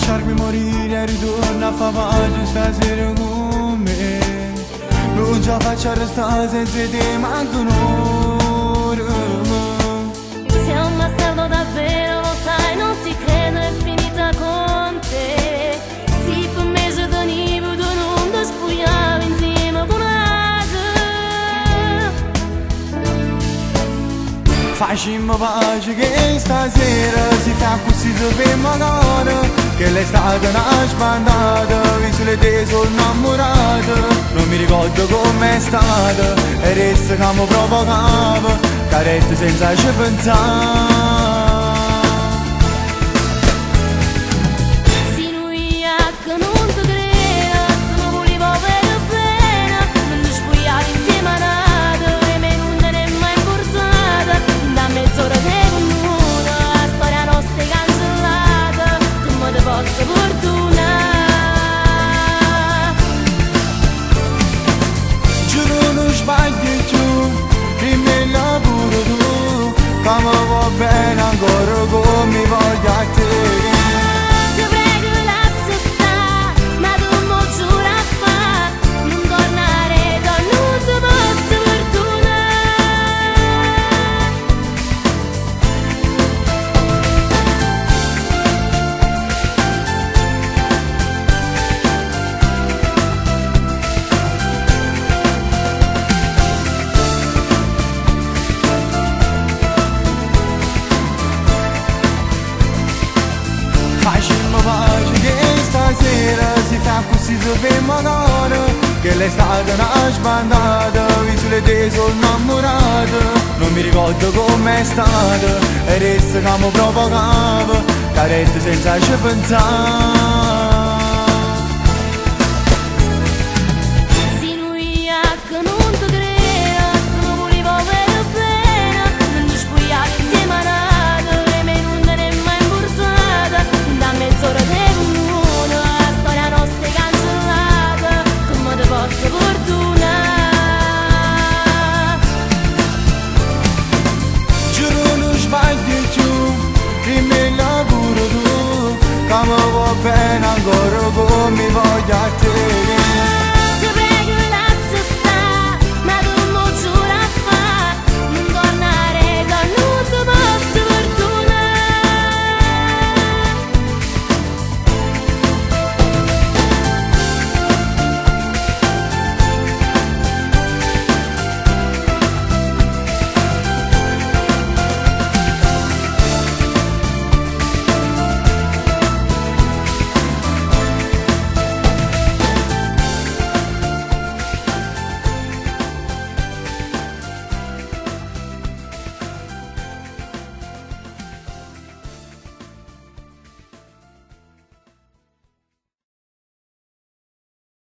lasciarmi morire e ritorna a fare pace stasera con me. Non ce la faccio arrestare senza te manco un'ora. Sei un bastardo davvero, lo sai, non ti credo, è finita con te. Si per me se tenivo, tu non ti spogliavi insieme con altri. Facciamo pace che stasera si fa così sappiamo ancora che l'estate è una spandata, visto le te sono innamorata. Non mi ricordo com'è stata e resta che mi provocava, carette senza ci pensare. Ma va bene ancora come mi voglio a te. Ti prego lascia stare, ma tu mo giura a fa non tornare da non ti posso Facciamo pace che stasera si fa così sappiamo ancora che l'estate è una spandata, visto le te sono innamorata. Non mi ricordo com'è stata e resta che mi provocava, carette senza ci pensare. Come va bene ancora come mi voglio a te.